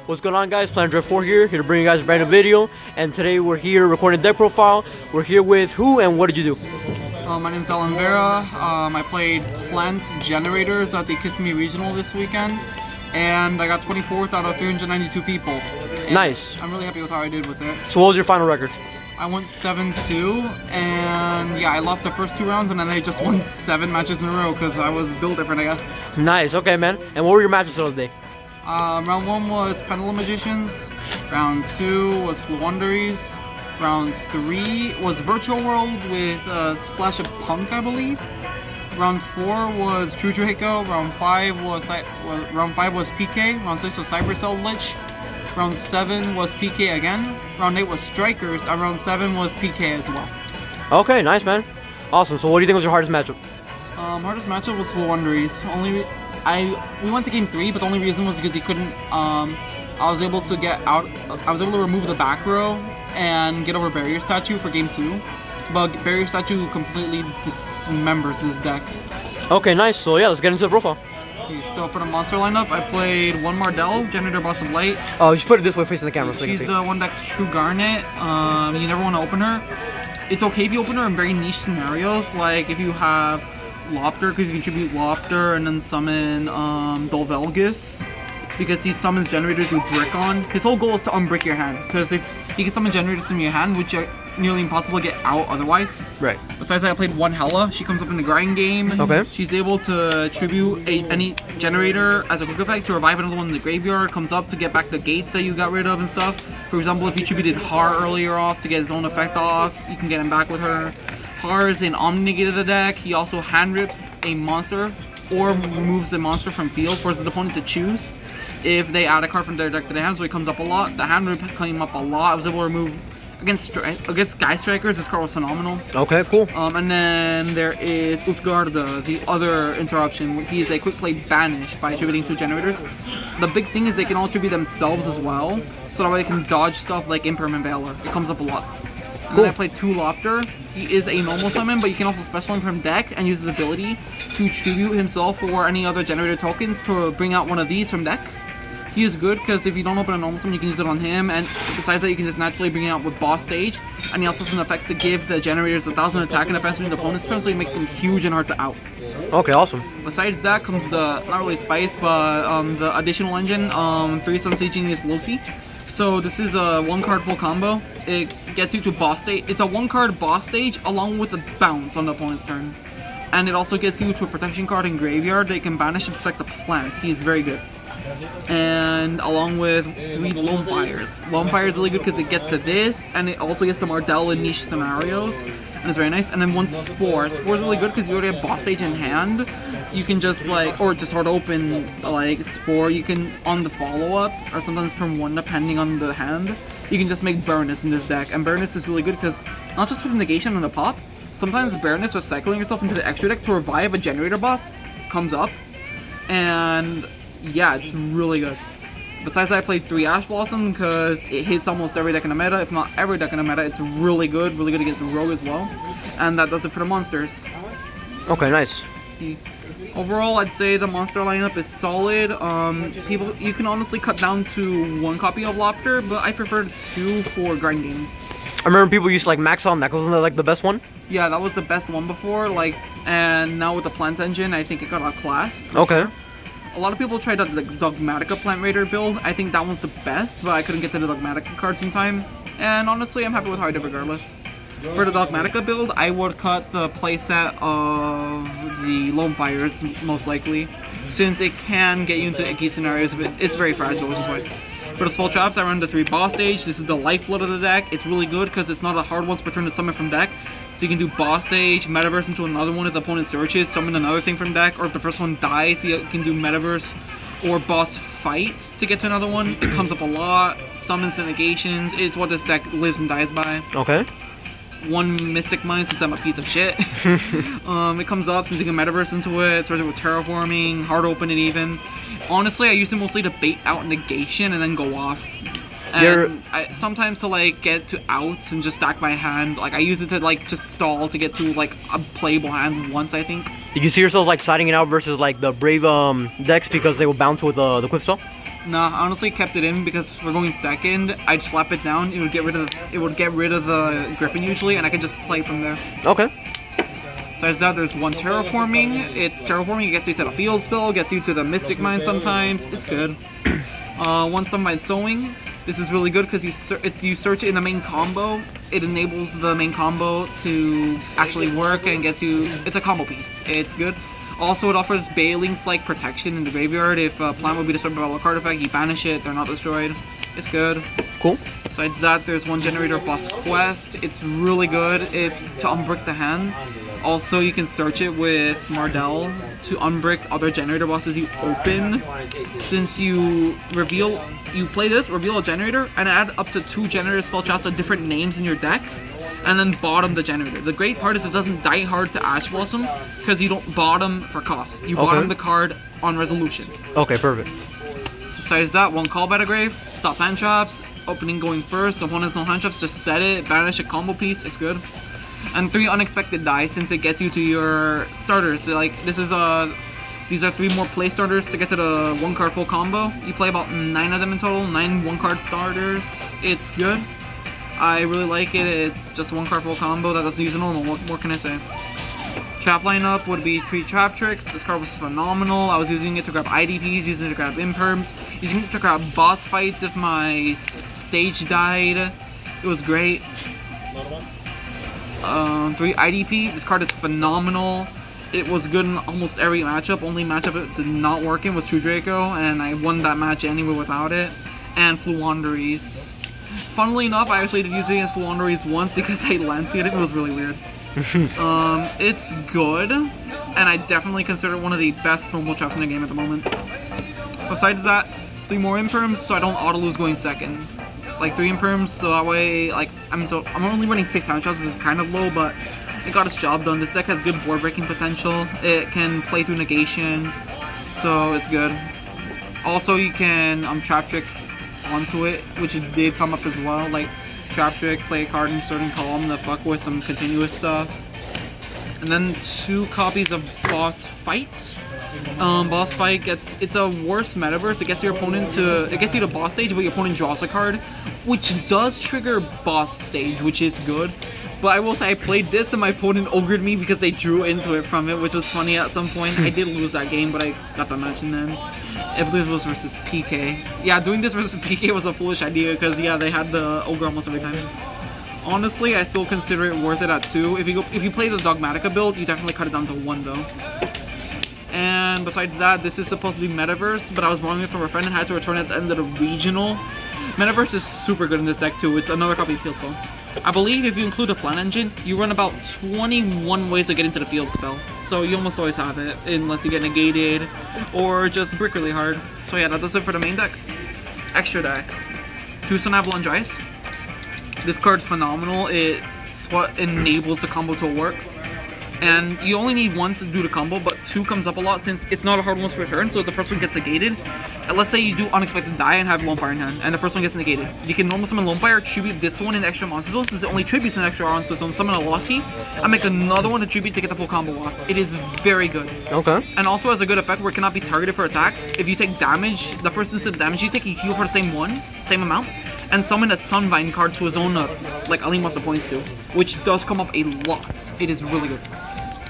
What's going on, guys? Planet4 here to bring you guys a brand new video. And today we're here recording deck profile. We're here with who and what did you do? My name is Vera. I played Plant Generators at the Kissimmee Regional this weekend, and I got 24th out of 392 people. And nice. I'm really happy with how I did with it. So what was your final record? I went 7-2, and yeah, I lost the first 2 rounds, and then I just won 7 matches in a row because I was built different, I guess. Nice. Okay, man. And what were your matches of the day? Round 1 was Pendulum Magicians. Round 2 was Fluenderies. Round 3 was Virtual World with a splash of Punk, I believe. Round 4 was True Draco. Round 5 was PK. Round 6 was Cybercell Lich. Round 7 was PK again. Round 8 was Strikers. And round 7 was PK as well. Okay, nice, man. Awesome. So what do you think was your hardest matchup? Hardest matchup was Fluenderies. We went to game 3, but the only reason was because he couldn't. I was able to get out. I was able to remove the back row and get over Barrier Statue for game 2, but Barrier Statue completely dismembers this deck. Okay, nice. So yeah, let's get into the profile. Okay, so for the monster lineup, I played one Mardell, Generator Boss of Light. Oh, you should put it this way, facing the camera. So she's the one deck's True Garnet. You never want to open her. It's okay if you open her in very niche scenarios, like if you have Lopter, because you contribute Lopter and then summon Dolvelgus, because he summons Generators with Brick on. His whole goal is to unbrick your hand, because if he can summon Generators from your hand, which are nearly impossible to get out otherwise. Right. Besides that, I played one Hella. She comes up in the grind game. Okay. She's able to tribute any Generator as a quick effect to revive another one in the graveyard. Comes up to get back the gates that you got rid of and stuff. For example, if you tributed Har earlier off to get his own effect off, you can get him back with her. Har is an Omni-Negate of the deck. He also hand rips a monster or removes a monster from field, forces the opponent to choose if they add a card from their deck to their hand, so he comes up a lot. The hand rip came up a lot. I was able to remove against Guy Strikers. This card was phenomenal. Okay, cool. And then there is Utgarda, the other interruption. He is a quick play banish by attributing 2 Generators. The big thing is they can all attribute themselves as well, so that way they can dodge stuff like Impermanent Veiler. It comes up a lot. And then I played 2 Lopter. He is a normal summon, but you can also special him from deck and use his ability to tribute himself or any other Generator tokens to bring out one of these from deck. He is good because if you don't open a normal summon, you can use it on him, and besides that, you can just naturally bring it out with Boss Stage, and he also has an effect to give the Generators 1,000 attack and defense during the opponent's turn, so he makes them huge and hard to out. Okay, awesome. Besides that comes the, not really spice, but the additional engine, 3 Sun Sea Genius Losi. So this is a 1-card full combo. It gets you to boss stage. It's a 1-card boss stage along with a bounce on the opponent's turn. And it also gets you to a protection card in graveyard that you can banish and protect the plants. He is very good. And along with 3 Lone Fires. Lone Fire is really good because it gets to this, and it also gets to Mardell in niche scenarios. And it's very nice. And then 1 Spore. Spore is really good because you already have boss stage in hand. You can just or just hard open like Spore. You can on the follow up, or sometimes turn 1 depending on the hand. You can just make Baroness in this deck, and Baroness is really good because not just with negation on the pop. Sometimes Baroness or cycling yourself into the extra deck to revive a Generator boss comes up, and yeah, it's really good. Besides that, I played 3 Ash Blossom because it hits almost every deck in the meta, if not every deck in the meta. It's really good against Rogue as well. And that does it for the monsters. Okay, nice. Overall, I'd say the monster lineup is solid. You can honestly cut down to 1 copy of Lopter, but I prefer 2 for grind games. I remember people used to like max out, and that wasn't like the best one? Yeah, that was the best one before, and now with the Plant Engine, I think it got outclassed. Okay. A lot of people tried the Dogmatica Plant Raider build. I think that one's the best, but I couldn't get to the Dogmatica cards in time. And honestly, I'm happy with how I did regardless. For the Dogmatica build, I would cut the playset of the Lone Fires, most likely, since it can get you into icky scenarios, but it's very fragile, which is why. For the Spell Traps, I run the 3 Boss Stage. This is the lifeblood of the deck. It's really good because it's not a hard once per turn to summon from deck. So you can do Boss Stage, Metaverse into another one if the opponent searches, summon another thing from deck, or if the first one dies, you can do Metaverse or Boss Fight to get to another one. It comes up a lot, summons the negations. It's what this deck lives and dies by. Okay. 1 Mystic Mind since I'm a piece of shit. It comes up since you can Metaverse into it, starts with Terraforming, hard open it even. Honestly, I use it mostly to bait out negation and then go off. And sometimes to get to outs and just stack my hand. I use it to just stall to get to a playable hand once, I think. Did you see yourself siding it out versus the Brave decks because they will bounce with the quick stall? Nah, I honestly kept it in because we're going second. I'd slap it down. It would get rid of the Griffin usually, and I could just play from there. Okay. Besides that, there's one terraforming. It's terraforming. It gets you to the field spell, gets you to the mystic mine sometimes. It's good. One sunmine sowing. This is really good because you search it in the main combo. It enables the main combo to actually work and gets you. It's a combo piece. It's good. Also, it offers Bailing's like protection in the graveyard. If a plant would be destroyed by a card effect, you banish it. They're not destroyed. It's good. Cool. Besides that, there's one generator boss quest. It's really good to unbrick the hand. Also, you can search it with Mardell to unbrick other generator bosses you open. Since you play this, reveal a generator, and add up to 2 generator spell shots with different names in your deck, and then bottom the generator. The great part is it doesn't die hard to Ash Blossom, because you don't bottom for cost. You bottom the card on resolution. Okay, perfect. Besides that, one call by the grave, stop hand traps, opening going first, the one has no hand traps, just set it, banish a combo piece, it's good. And 3 unexpected die since it gets you to your starters. So like this is these are 3 more play starters to get to the 1 card full combo. You play about 9 of them in total, 9 1 card starters. It's good. I really like it. It's just 1 card full combo that doesn't use a normal. What more can I say? Trap lineup would be 3 trap tricks. This card was phenomenal. I was using it to grab IDPs, using it to grab imperms, using it to grab boss fights if my stage died. It was great. 3 IDP. This card is phenomenal. It was good in almost every matchup. Only matchup it did not work in was True Draco, and I won that match anyway without it. And Fluanderies. Funnily enough, I actually did use it against Fluanderies once because I Lanced it. It was really weird. It's good, and I definitely consider it one of the best normal traps in the game at the moment. Besides that, 3 more imperms, so I don't auto lose going second. Like 3 imperms, so that way, like I'm only running 6 hand traps, which is kind of low, but it got its job done. This deck has good board breaking potential. It can play through negation, so it's good. Also, you can trap trick onto it, which it did come up as well. Like trap trick, play a card in a certain column to fuck with some continuous stuff. And then 2 copies of Boss Fight. Boss Fight it's a worse metaverse. It gets you to boss stage, but your opponent draws a card, which does trigger boss stage, which is good. But I will say I played this and my opponent ogred me because they drew into it from it, which was funny at some point. I did lose that game, but I got the match in the end. I believe it was versus PK. Yeah, doing this versus PK was a foolish idea because yeah, they had the ogre almost every time. Honestly, I still consider it worth it at 2. If you play the Dogmatica build, you definitely cut it down to 1 though. And besides that, this is supposed to be Metaverse, but I was borrowing it from a friend and had to return it at the end of the regional. Metaverse is super good in this deck too. It's another copy of Field Spell. I believe if you include a Plan Engine, you run about 21 ways to get into the Field Spell. So you almost always have it, unless you get negated or just brick really hard. So yeah, that does it for the main deck. Extra deck. 2 Sun Avalon Ice. This card's phenomenal. It's what enables the combo to work. And you only need 1 to do the combo, but 2 comes up a lot since it's not a hard one to return, so if the first one gets negated, and let's say you do unexpected die and have Lone Fire in hand, and the first one gets negated. You can normal summon Lone Fire, tribute this one in extra monster zone, since it only tributes an extra monster zone, summon a Lossy, and make another one to tribute to get the full combo off. It is very good. Okay. And also has a good effect where it cannot be targeted for attacks. If you take damage, the first instant damage you take, you heal for the same amount, and summon a Sunvine card to a zone like Ali Monster points to, which does come up a lot. It is really good.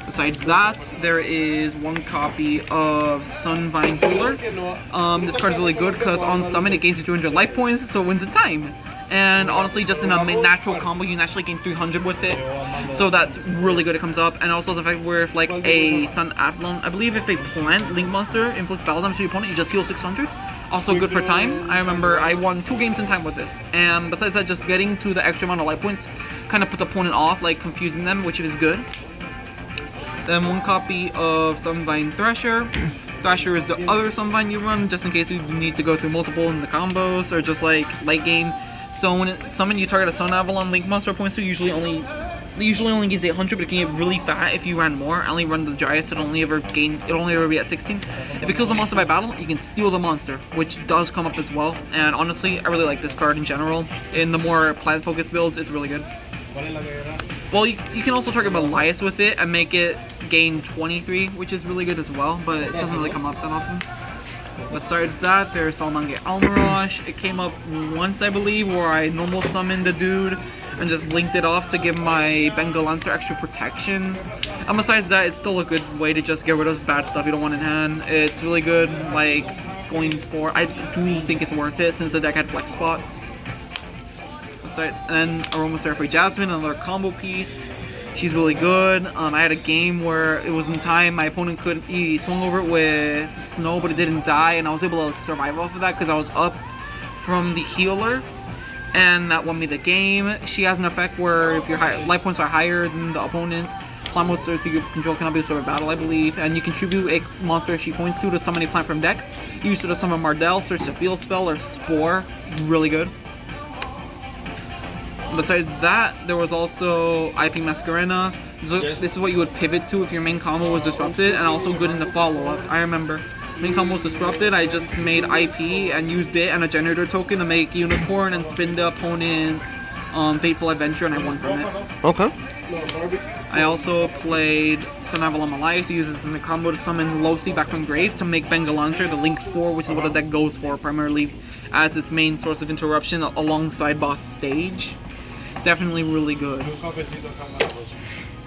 Besides that, there is 1 copy of Sunvine Healer. This card is really good because on summon it gains 200 life points, so it wins in time. And honestly, just in a natural combo, you naturally gain 300 with it. So that's really good. It comes up, and also the fact where if like a Sun Avalon, I believe if a plant Link Monster inflicts battle damage to your opponent, you just heal 600. Also good for time. I remember I won 2 games in time with this. And besides that, just getting to the extra amount of life points kind of put the opponent off, like confusing them, which is good. Then 1 copy of Sunvine Thresher. Thrasher is the other Sunvine you run, just in case you need to go through multiple in the combos, or just like late game. So when it summon, you target a Sun Avalon Link Monster points to usually only gains 800, but it can get really fat if you ran more. I only run the Dryas, it'll only ever be at 16. If it kills a monster by battle, you can steal the monster, which does come up as well. And honestly, I really like this card in general. In the more plant-focused builds, it's really good. Well, you can also target Elias with it and make it gain 23, which is really good as well, but it doesn't really come up that often. Besides that, there's Salmange Almarosh. It came up once, I believe, where I normal summoned the dude and just linked it off to give my Bengal Lancer extra protection. And besides that, it's still a good way to just get rid of bad stuff you don't want in hand. It's really good, like, going for... I do think it's worth it since the deck had flex spots. And Aromaseraphy Jasmine, another combo piece. She's really good. I had a game where it was in time, my opponent he swung over it with snow, but it didn't die, and I was able to survive off of that because I was up from the healer, and that won me the game. She has an effect where if your life points are higher than the opponent's, plant monsters you control cannot be destroyed by battle, I believe, and you contribute a monster she points to summon a plant from deck. Use it to summon Mardell, search the field spell, or Spore. Really good. Besides that, there was also IP Masquerena. This is what you would pivot to if your main combo was disrupted, and also good in the follow-up. I remember. Main combo was disrupted, I just made IP and used it and a generator token to make Unicorn and spin the opponent's Fateful Adventure, and I won from it. Okay. I also played Sanavala Malaya, who uses in the combo to summon Losi back from grave to make Bengal Lancer the Link 4, which is what the deck goes for, primarily as its main source of interruption alongside boss stage. Definitely really good.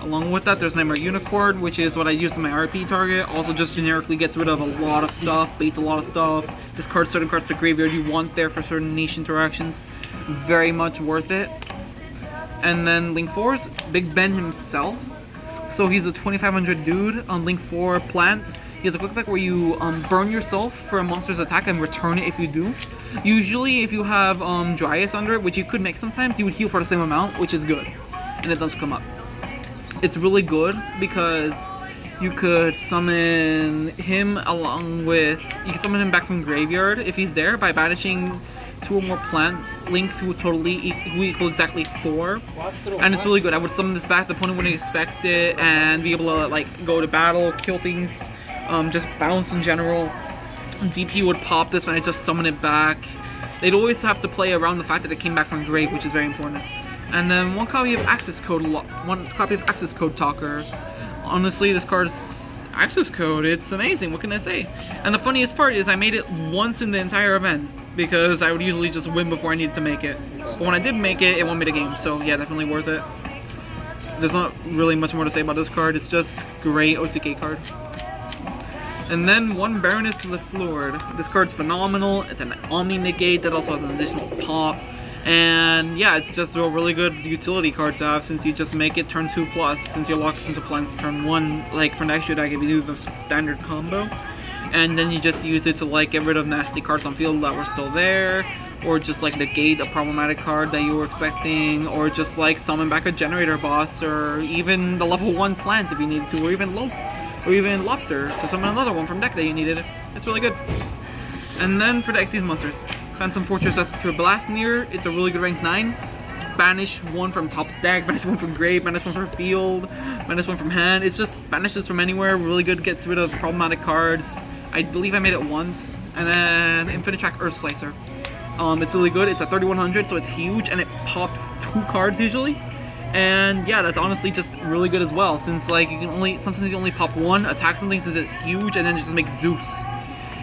Along with that, there's Nightmare Unicorn, which is what I use as my RP target. Also just generically gets rid of a lot of stuff, baits a lot of stuff. Discards certain cards to graveyard you want there for certain niche interactions. Very much worth it. And then Link 4's Big Ben himself. So he's a 2500 dude on Link 4 plants. He has a quick effect where you burn yourself for a monster's attack and return it if you do. Usually if you have Dryas under it, which you could make sometimes, you would heal for the same amount, which is good. And it does come up. It's really good because you could summon him along with... You can summon him back from graveyard if he's there by banishing 2 or more plants links who equal exactly 4, and it's really good. I would summon this back, the opponent wouldn't expect it, and be able to like go to battle, kill things, just bounce in general. DP would pop this and I just summon it back. They'd always have to play around the fact that it came back from grave, which is very important. And then one copy of Access Code Talker. Honestly, this card's Access Code, it's amazing. What can I say? And the funniest part is I made it once in the entire event, because I would usually just win before I needed to make it. But when I did make it, it won me the game. So yeah, definitely worth it. There's not really much more to say about this card. It's just great OTK card. And then one Baroness Lefleur. This card's phenomenal. It's an Omni Negate that also has an additional pop. And yeah, it's just a really good utility card to have since you just make it turn 2+, since you're locked into plants turn 1, like for next year deck if you do the standard combo. And then you just use it to like get rid of nasty cards on field that were still there, or just like negate a problematic card that you were expecting, or just like summon back a generator boss, or even the level 1 plant if you needed to, or even Los, or even Lopter to summon another one from deck that you needed. It's really good. And then for the XYZ monsters, Phantom Fortress after Blathnir, it's a really good rank 9. Banish 1 from top deck, banish 1 from grave, banish 1 from field, banish 1 from hand. It's just banishes from anywhere, really good, gets rid of problematic cards. I believe I made it once. And then Infinite Track Earth Slicer. It's really good. It's a 3100, so it's huge, and it pops 2 cards usually. And yeah, that's honestly just really good as well, since like you can only sometimes you only pop 1, attack something since it's huge, and then just make Zeus.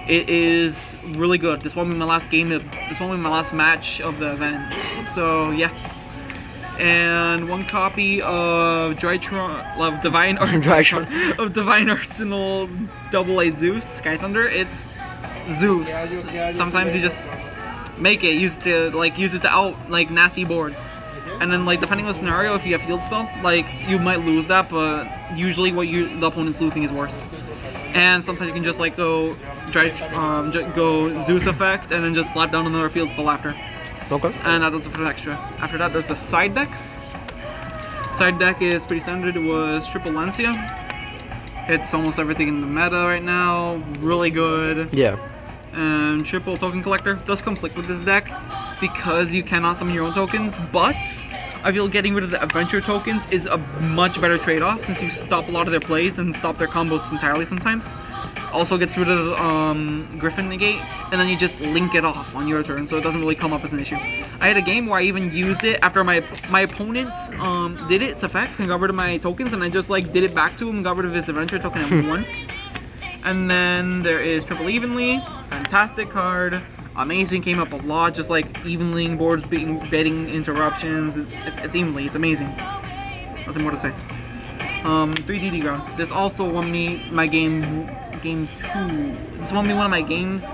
It is really good. This won't be my last game. This won't be my last match of the event. So yeah. And one copy of Divine Arsenal AA Zeus Sky Thunder. It's Zeus. Sometimes you just make it, use it to out like nasty boards. And then like depending on the scenario, if you have field spell, like you might lose that, but usually what the opponent's losing is worse. And sometimes you can just like go Zeus effect and then just slap down another field spell after. Okay. And that does it for the extra. After that, there's the side deck. Side deck is pretty standard. It was Triple Lancia. It's almost everything in the meta right now. Really good. Yeah. And Triple Token Collector does conflict with this deck because you cannot summon your own tokens, but I feel getting rid of the adventure tokens is a much better trade-off since you stop a lot of their plays and stop their combos entirely sometimes. Also gets rid of Griffin Negate, and then you just link it off on your turn, so it doesn't really come up as an issue. I had a game where I even used it after my opponent did its effect and got rid of my tokens, and I just like did it back to him and got rid of his adventure token and won. And then there is Triple Evenly. fantastic card. Amazing, came up a lot, just like evenly boards, betting interruptions. It's evenly, it's amazing. Nothing more to say. 3 DD ground. This also won me my game 2. This won me one of my games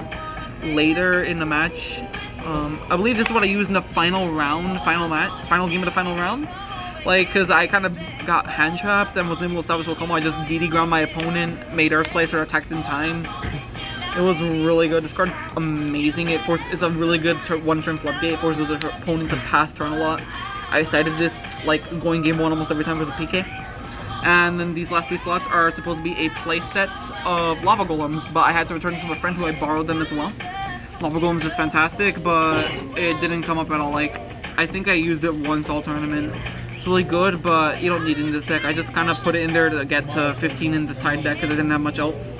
later in the match. I believe this is what I used in the final game of the final round. Like, cause I kind of got hand trapped and wasn't able to establish a combo. I just DD ground my opponent, made Earth Slicer, attacked in time. It was really good. This card's amazing. It's a really good one-turn floodgate. It forces the opponent to pass turn a lot. I decided this like going game 1 almost every time versus PK. And then these last 3 slots are supposed to be a play set of Lava Golems, but I had to return them to a friend who I borrowed them as well. Lava Golems is fantastic, but it didn't come up at all. Like, I think I used it once all tournament. It's really good, but you don't need it in this deck. I just kind of put it in there to get to 15 in the side deck because I didn't have much else.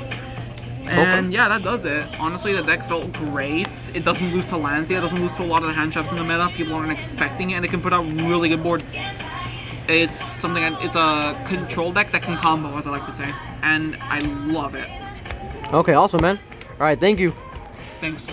And yeah, that does it. Honestly, the deck felt great. It doesn't lose to lands yet. It doesn't lose to a lot of the hand traps in the meta. People aren't expecting it, and it can put out really good boards. It's something. It's a control deck that can combo, as I like to say, and I love it. Okay, awesome, man. All right, thank you. Thanks.